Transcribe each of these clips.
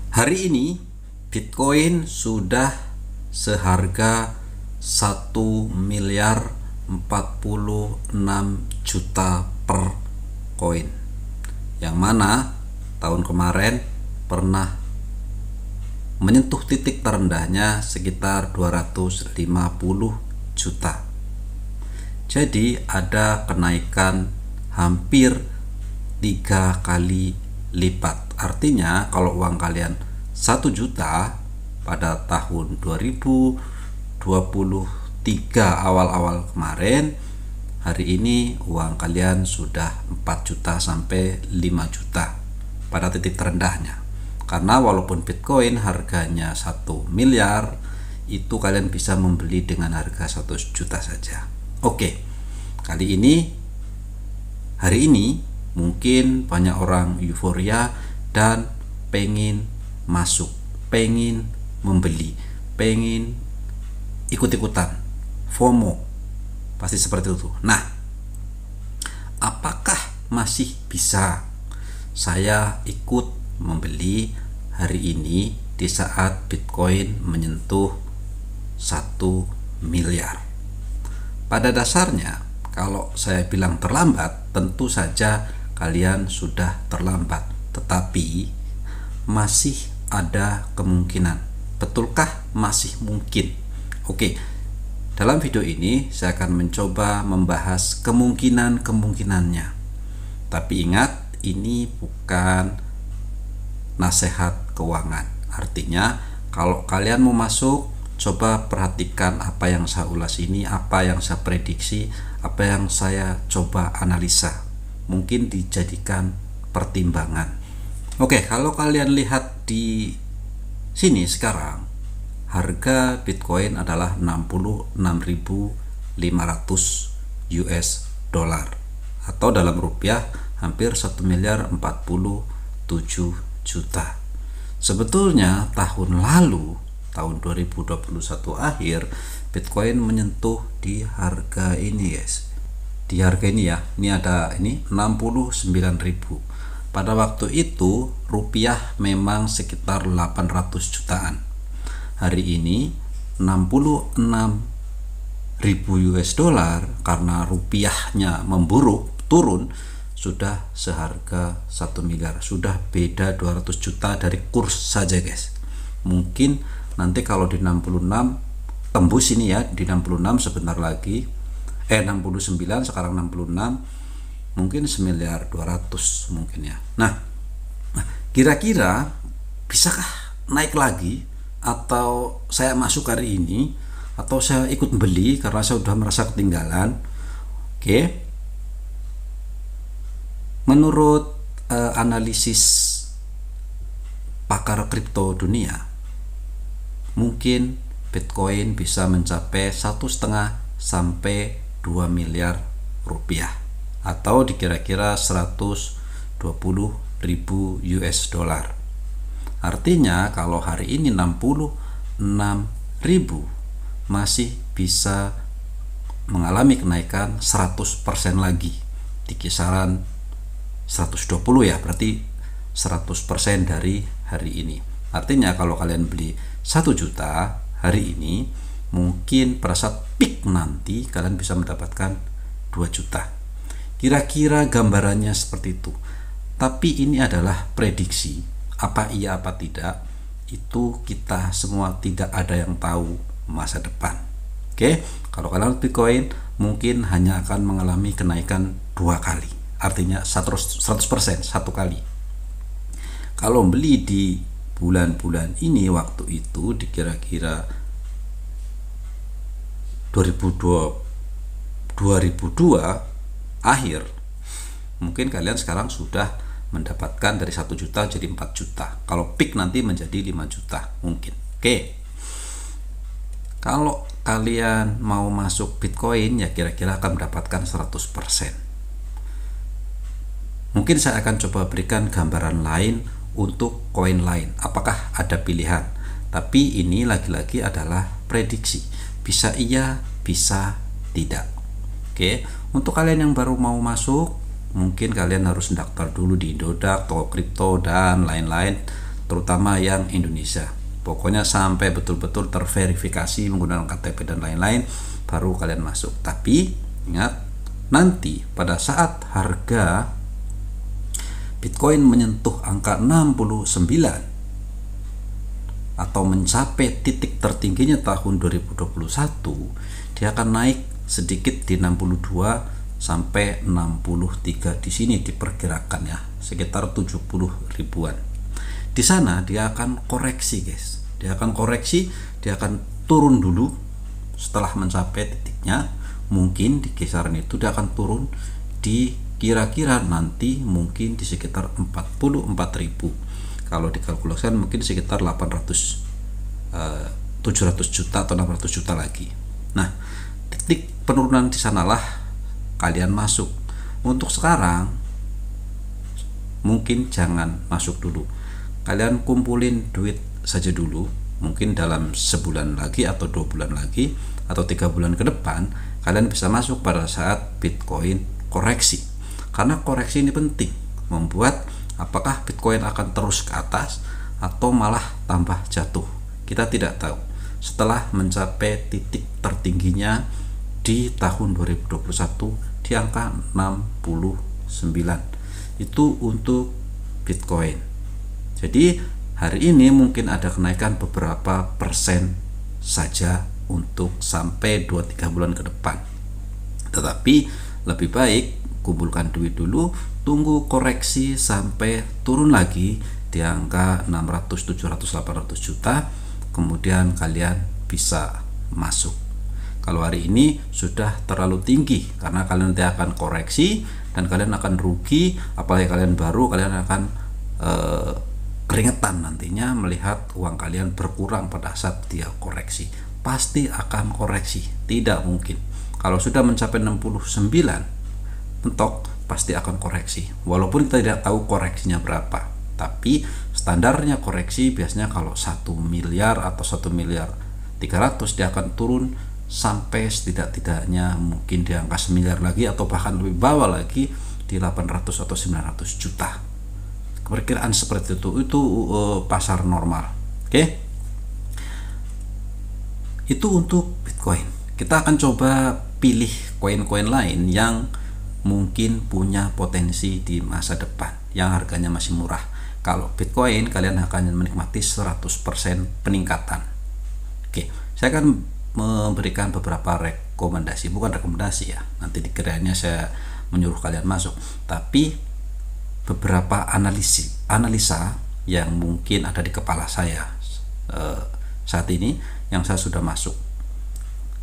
Hari ini Bitcoin sudah seharga 1.046 juta per koin, yang mana tahun kemarin pernah menyentuh titik terendahnya sekitar 250 juta. Jadi ada kenaikan hampir 3 kali lipat. Artinya kalau uang kalian 1 juta pada tahun 2023 awal-awal kemarin, hari ini uang kalian sudah 4 juta sampai 5 juta pada titik terendahnya. Karena walaupun Bitcoin harganya 1 miliar, itu kalian bisa membeli dengan harga 1 juta saja. Oke, hari ini mungkin banyak orang euforia dan pengen masuk, pengen membeli, pengen ikut-ikutan, FOMO, pasti seperti itu. Nah, apakah masih bisa saya ikut membeli hari ini di saat Bitcoin menyentuh 1 miliar? Pada dasarnya, kalau saya bilang terlambat, tentu saja kalian sudah terlambat. Tetapi masih ada kemungkinan. Betulkah masih mungkin? Oke, dalam video ini saya akan mencoba membahas kemungkinan-kemungkinannya. Tapi ingat, ini bukan nasihat keuangan. Artinya, kalau kalian mau masuk, coba perhatikan apa yang saya ulas ini, apa yang saya prediksi, apa yang saya coba analisa. Mungkin dijadikan pertimbangan. Oke, kalau kalian lihat di sini sekarang, harga Bitcoin adalah 66.500 US dollar, atau dalam rupiah hampir 1.047 juta. Sebetulnya tahun lalu, tahun 2021 akhir, Bitcoin menyentuh di harga ini, guys. Di harga ini ya, ini ada 69.000. Pada waktu itu rupiah memang sekitar 800 jutaan. Hari ini 66.000 US dollar, karena rupiahnya memburuk, turun, sudah seharga 1 miliar. Sudah beda 200 juta dari kurs saja, guys. Mungkin nanti kalau di 66 tembus ini ya, di 66 sebentar lagi, 69 sekarang 66, mungkin 1.200.000 mungkin ya. Nah, kira-kira bisakah naik lagi, atau saya masuk hari ini, atau saya ikut beli karena saya sudah merasa ketinggalan? Oke, menurut analisis pakar kripto dunia, mungkin Bitcoin bisa mencapai 1,5 sampai 2 miliar rupiah, atau dikira-kira 120.000 US dollar. Artinya kalau hari ini 66.000, masih bisa mengalami kenaikan 100% lagi di kisaran 120 ya, berarti 100% dari hari ini. Artinya kalau kalian beli 1 juta hari ini, mungkin pada saat peak nanti kalian bisa mendapatkan 2 juta. Kira-kira gambarannya seperti itu. Tapi ini adalah prediksi. Apa iya apa tidak, itu kita semua tidak ada yang tahu masa depan. Oke, kalau kalian Bitcoin mungkin hanya akan mengalami kenaikan 2 kali. Artinya 100% 1 kali. Kalau beli di bulan-bulan ini, waktu itu dikira-kira 2002 akhir, mungkin kalian sekarang sudah mendapatkan dari 1 juta jadi 4 juta. Kalau peak nanti menjadi 5 juta mungkin. Oke, kalau kalian mau masuk Bitcoin ya kira-kira akan mendapatkan 100%. Mungkin saya akan coba berikan gambaran lain untuk koin lain. Apakah ada pilihan? Tapi ini lagi-lagi adalah prediksi. Bisa iya, bisa tidak. Oke, untuk kalian yang baru mau masuk, mungkin kalian harus mendaftar dulu di Indodax, Toko Kripto, dan lain-lain. terutama yang Indonesia. Pokoknya sampai betul-betul terverifikasi menggunakan KTP dan lain-lain baru kalian masuk. Tapi ingat, nanti pada saat harga Bitcoin menyentuh angka 69 atau mencapai titik tertingginya tahun 2021, dia akan naik sedikit di 62 sampai 63. Di sini diperkirakan ya, sekitar 70 ribuan. Di sana dia akan koreksi, guys. Dia akan koreksi, dia akan turun dulu. Setelah mencapai titiknya, mungkin di kisaran itu dia akan turun di kira-kira nanti mungkin di sekitar 44.000. Kalau dikalkulasikan mungkin sekitar 700 juta atau 600 juta lagi. Nah, titik penurunan di sanalah kalian masuk. Untuk sekarang mungkin jangan masuk dulu. Kalian kumpulin duit saja dulu. Mungkin dalam sebulan lagi atau 2 bulan lagi atau 3 bulan ke depan kalian bisa masuk pada saat Bitcoin koreksi. Karena koreksi ini penting, membuat apakah Bitcoin akan terus ke atas atau malah tambah jatuh. Kita tidak tahu. Setelah mencapai titik tertingginya di tahun 2021 di angka 69. Itu untuk Bitcoin. Jadi hari ini mungkin ada kenaikan beberapa persen saja untuk sampai 2-3 bulan ke depan. Tetapi lebih baik kumpulkan duit dulu, tunggu koreksi sampai turun lagi di angka 600, 700, 800 juta, kemudian kalian bisa masuk. Kalau hari ini sudah terlalu tinggi, karena kalian nanti akan koreksi dan kalian akan rugi, apalagi kalian baru, kalian akan keringetan nantinya melihat uang kalian berkurang pada saat dia koreksi. Pasti akan koreksi, tidak mungkin. Kalau sudah mencapai 69 mentok, pasti akan koreksi. Walaupun kita tidak tahu koreksinya berapa, tapi standarnya koreksi biasanya kalau 1 miliar atau 1 miliar 300 dia akan turun sampai setidak-tidaknya mungkin di angka 1 miliar lagi atau bahkan lebih bawah lagi di 800 atau 900 juta. Perkiraan seperti itu pasar normal. Oke. Itu untuk Bitcoin. Kita akan coba pilih koin-koin lain yang mungkin punya potensi di masa depan yang harganya masih murah. Kalau Bitcoin kalian akan menikmati 100% peningkatan. Oke, saya akan memberikan beberapa rekomendasi, bukan rekomendasi ya, nanti dikiranya saya menyuruh kalian masuk, tapi beberapa analisa yang mungkin ada di kepala saya saat ini yang saya sudah masuk.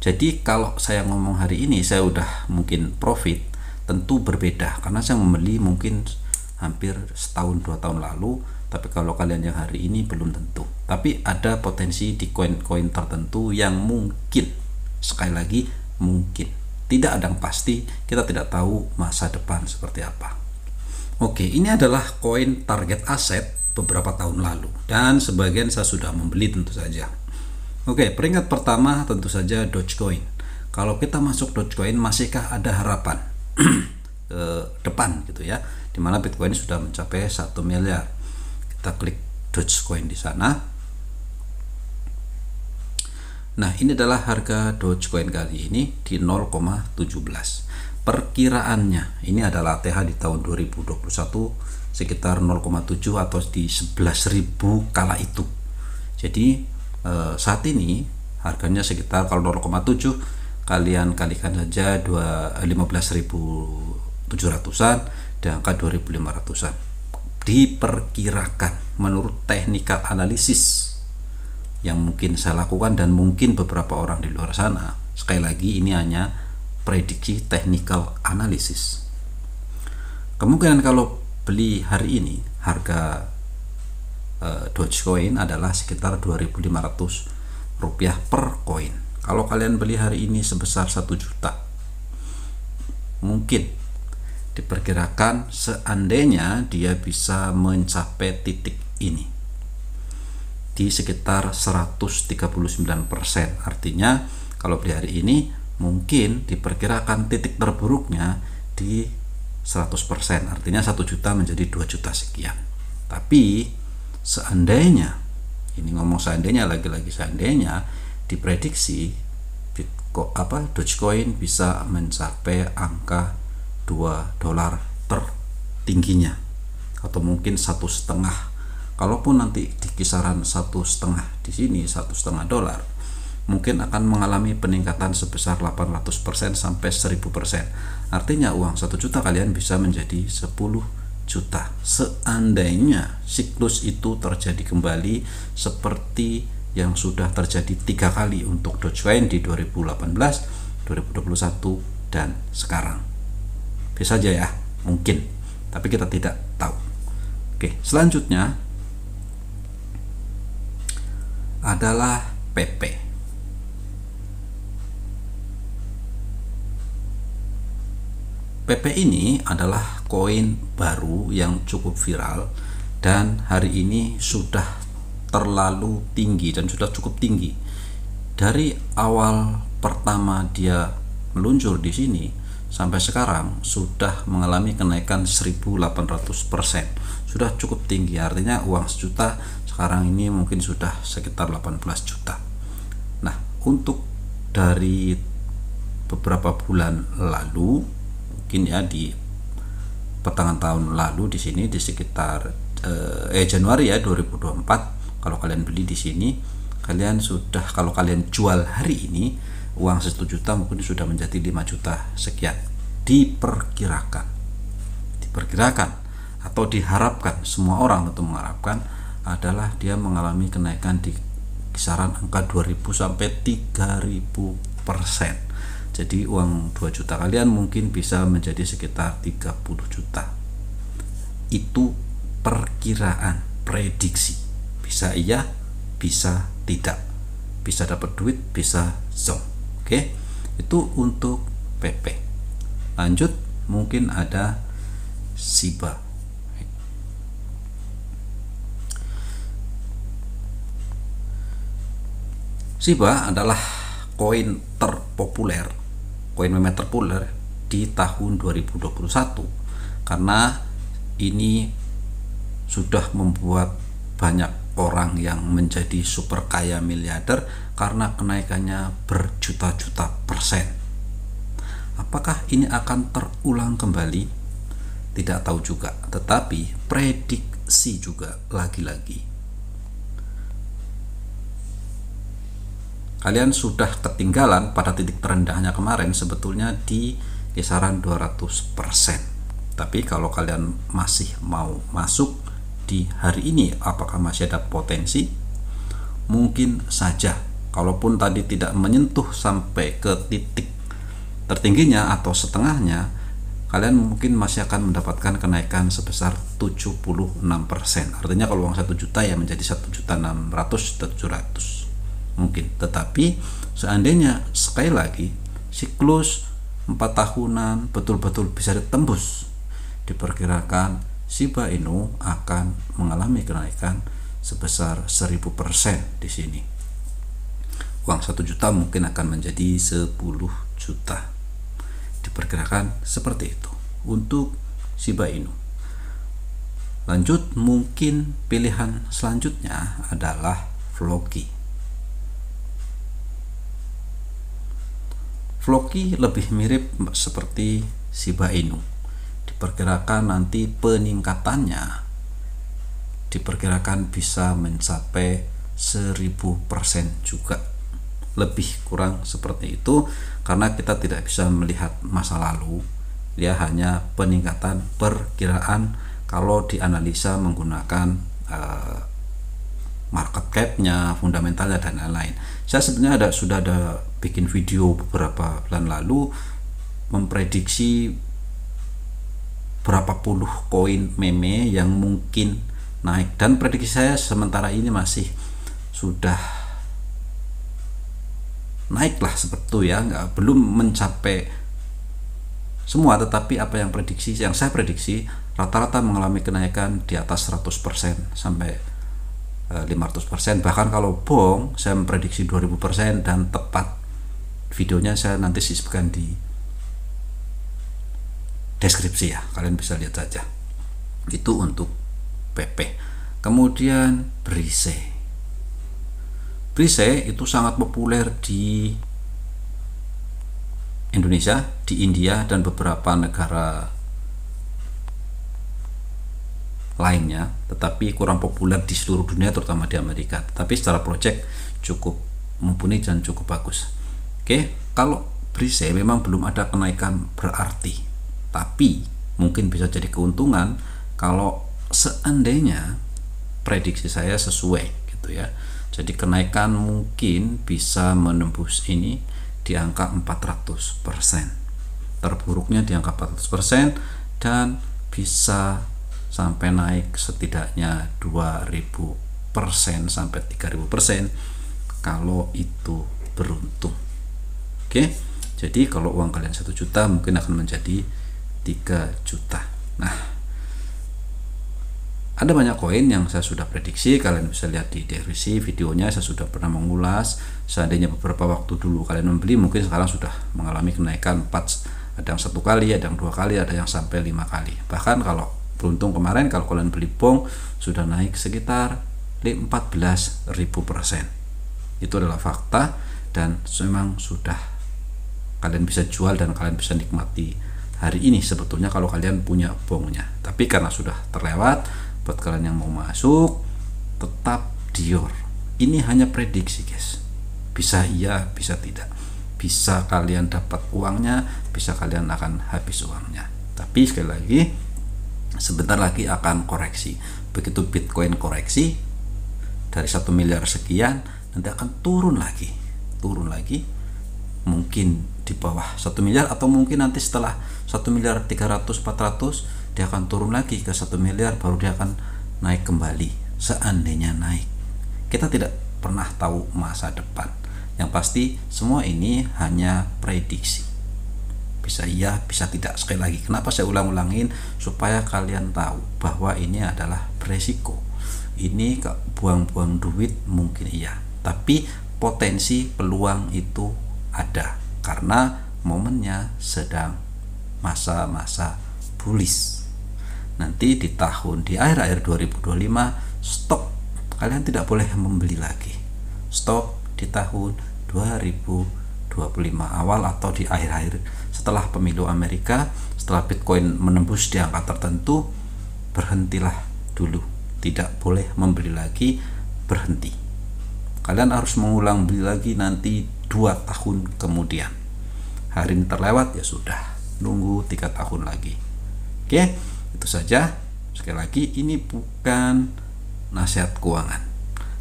Jadi kalau saya ngomong hari ini saya udah mungkin profit, tentu berbeda karena saya membeli mungkin hampir setahun 2 tahun lalu, tapi kalau kalian yang hari ini belum tentu. Tapi ada potensi di koin-koin tertentu yang mungkin, sekali lagi mungkin, tidak ada yang pasti, kita tidak tahu masa depan seperti apa. Oke, ini adalah koin target aset beberapa tahun lalu dan sebagian saya sudah membeli tentu saja. Oke, peringkat pertama tentu saja Dogecoin. Kalau kita masuk Dogecoin, masihkah ada harapan ke depan gitu ya, dimana Bitcoin sudah mencapai 1 miliar. Kita klik Dogecoin di sana. Nah, ini adalah harga Dogecoin kali ini di 0,17. Perkiraannya ini adalah ATH di tahun 2021 sekitar 0,7 atau di 11.000 kala itu. Jadi saat ini harganya sekitar, kalau 0,7 kalian kalikan saja 15.700-an di angka 2.500-an. Diperkirakan menurut teknikal analisis yang mungkin saya lakukan dan mungkin beberapa orang di luar sana, sekali lagi ini hanya prediksi technical analisis, kemungkinan kalau beli hari ini harga Dogecoin adalah sekitar 2.500 rupiah per koin. Kalau kalian beli hari ini sebesar 1 juta, mungkin diperkirakan seandainya dia bisa mencapai titik ini di sekitar 139%. Artinya kalau beli hari ini mungkin diperkirakan titik terburuknya di 100%, artinya 1 juta menjadi 2 juta sekian. Tapi seandainya, ini ngomong seandainya, lagi-lagi seandainya, diprediksi Dogecoin bisa mencapai angka $2 tertingginya, atau mungkin 1,5. Kalaupun nanti di kisaran 1,5 di sini, $1,5, mungkin akan mengalami peningkatan sebesar 800% sampai 1000%. Artinya uang 1 juta kalian bisa menjadi 10 juta seandainya siklus itu terjadi kembali seperti yang sudah terjadi 3 kali untuk Dogecoin di 2018, 2021, dan sekarang. Bisa aja ya, mungkin, tapi kita tidak tahu. Oke, selanjutnya adalah PP. PP ini adalah koin baru yang cukup viral dan hari ini sudah terlalu tinggi dan sudah cukup tinggi. Dari awal pertama dia meluncur di sini sampai sekarang sudah mengalami kenaikan 1800%. Sudah cukup tinggi, artinya uang 1 juta sekarang ini mungkin sudah sekitar 18 juta. Nah, untuk dari beberapa bulan lalu, mungkin ya di pertengahan tahun lalu di sini di sekitar Januari ya 2024, kalau kalian beli di sini, kalian sudah, kalau kalian jual hari ini, uang 1 juta mungkin sudah menjadi 5 juta sekian. Diperkirakan atau diharapkan, semua orang tentu mengharapkan adalah dia mengalami kenaikan di kisaran angka 2000 sampai 3000%. Jadi uang 2 juta kalian mungkin bisa menjadi sekitar 30 juta. Itu perkiraan, prediksi. Bisa iya, bisa tidak, bisa dapat duit, bisa zonk. Oke, itu untuk PP. Lanjut, mungkin ada Shiba. Shiba adalah koin terpopuler, koin meme terpopuler di tahun 2021 karena ini sudah membuat banyak orang yang menjadi super kaya miliarder karena kenaikannya berjuta-juta persen. Apakah ini akan terulang kembali? Tidak tahu juga, tetapi prediksi juga lagi-lagi. Kalian sudah ketinggalan pada titik terendahnya kemarin sebetulnya di kisaran 200%. Tapi kalau kalian masih mau masuk di hari ini, apakah masih ada potensi? Mungkin saja, kalaupun tadi tidak menyentuh sampai ke titik tertingginya atau setengahnya, kalian mungkin masih akan mendapatkan kenaikan sebesar 76%. Artinya kalau uang 1 juta ya menjadi 1.600.700 mungkin. Tetapi seandainya sekali lagi siklus 4 tahunan betul-betul bisa ditembus, diperkirakan Shiba Inu akan mengalami kenaikan sebesar 1000% di sini. Uang 1 juta mungkin akan menjadi 10 juta. Diperkirakan seperti itu untuk Shiba Inu. Lanjut, mungkin pilihan selanjutnya adalah Floki. Floki lebih mirip seperti Shiba Inu. Diperkirakan nanti peningkatannya diperkirakan bisa mencapai 1000% juga, lebih kurang seperti itu, karena kita tidak bisa melihat masa lalu, dia hanya peningkatan perkiraan kalau dianalisa menggunakan market cap-nya, fundamentalnya, dan lain-lain. Saya sebenarnya sudah ada bikin video beberapa bulan lalu memprediksi berapa puluh koin meme yang mungkin naik, dan prediksi saya sementara ini masih sudah naiklah seperti itu ya, belum mencapai semua, tetapi apa yang saya prediksi rata-rata mengalami kenaikan di atas 100% sampai 500%. Bahkan kalau bohong saya memprediksi 2000% dan tepat. Videonya saya nanti sisipkan di deskripsi ya, kalian bisa lihat saja. Itu untuk PP. Kemudian Brise. Brise itu sangat populer di Indonesia, di India, dan beberapa negara lainnya, tetapi kurang populer di seluruh dunia, terutama di Amerika. Tapi secara project cukup mumpuni dan cukup bagus. Oke, kalau Brise memang belum ada kenaikan berarti, tapi mungkin bisa jadi keuntungan kalau seandainya prediksi saya sesuai gitu ya. Jadi kenaikan mungkin bisa menembus ini di angka 400%. Terburuknya di angka 400% dan bisa sampai naik setidaknya 2000% sampai 3000% kalau itu beruntung. Oke, jadi kalau uang kalian 1 juta mungkin akan menjadi 3 juta. Nah, ada banyak koin yang saya sudah prediksi, kalian bisa lihat di deskripsi videonya, saya sudah pernah mengulas. Seandainya beberapa waktu dulu kalian membeli, mungkin sekarang sudah mengalami kenaikan 4, ada yang 1 kali, ada yang 2 kali, ada yang sampai 5 kali. Bahkan kalau beruntung kemarin, kalau kalian beli bong sudah naik sekitar 14.000%. Itu adalah fakta dan memang sudah kalian bisa jual dan kalian bisa nikmati hari ini sebetulnya kalau kalian punya bongnya. Tapi karena sudah terlewat, buat kalian yang mau masuk tetap Dior. Ini hanya prediksi guys, bisa iya bisa tidak, bisa kalian dapat uangnya, bisa kalian akan habis uangnya. Tapi sekali lagi, sebentar lagi akan koreksi. Begitu Bitcoin koreksi dari 1 miliar sekian, nanti akan turun lagi, mungkin di bawah 1 miliar, atau mungkin nanti setelah 1 miliar 300-400 dia akan turun lagi ke 1 miliar, baru dia akan naik kembali. Seandainya naik, kita tidak pernah tahu masa depan. Yang pasti semua ini hanya prediksi, bisa iya bisa tidak. Sekali lagi, kenapa saya ulang-ulangin? Supaya kalian tahu bahwa ini adalah beresiko. Ini buang-buang duit mungkin iya, tapi potensi peluang itu ada karena momennya sedang masa-masa bullish. Nanti di akhir-akhir 2025 stop, kalian tidak boleh membeli lagi. Stop di tahun 2025 awal atau di akhir-akhir setelah pemilu Amerika, setelah Bitcoin menembus di angka tertentu, berhentilah dulu. Tidak boleh membeli lagi, berhenti. Kalian harus mengulang beli lagi nanti 2 tahun kemudian. Hari ini terlewat, ya sudah, nunggu 3 tahun lagi. Oke, itu saja. Sekali lagi, ini bukan nasihat keuangan.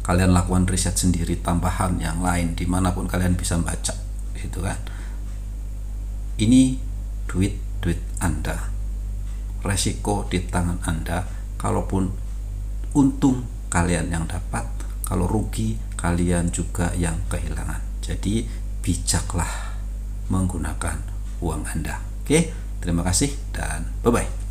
Kalian lakukan riset sendiri, tambahan yang lain dimanapun kalian bisa baca, gitu kan. Ini duit Anda, resiko di tangan Anda. Kalaupun untung kalian yang dapat, kalau rugi kalian juga yang kehilangan. Jadi bijaklah menggunakan uang Anda. Oke, terima kasih dan bye-bye.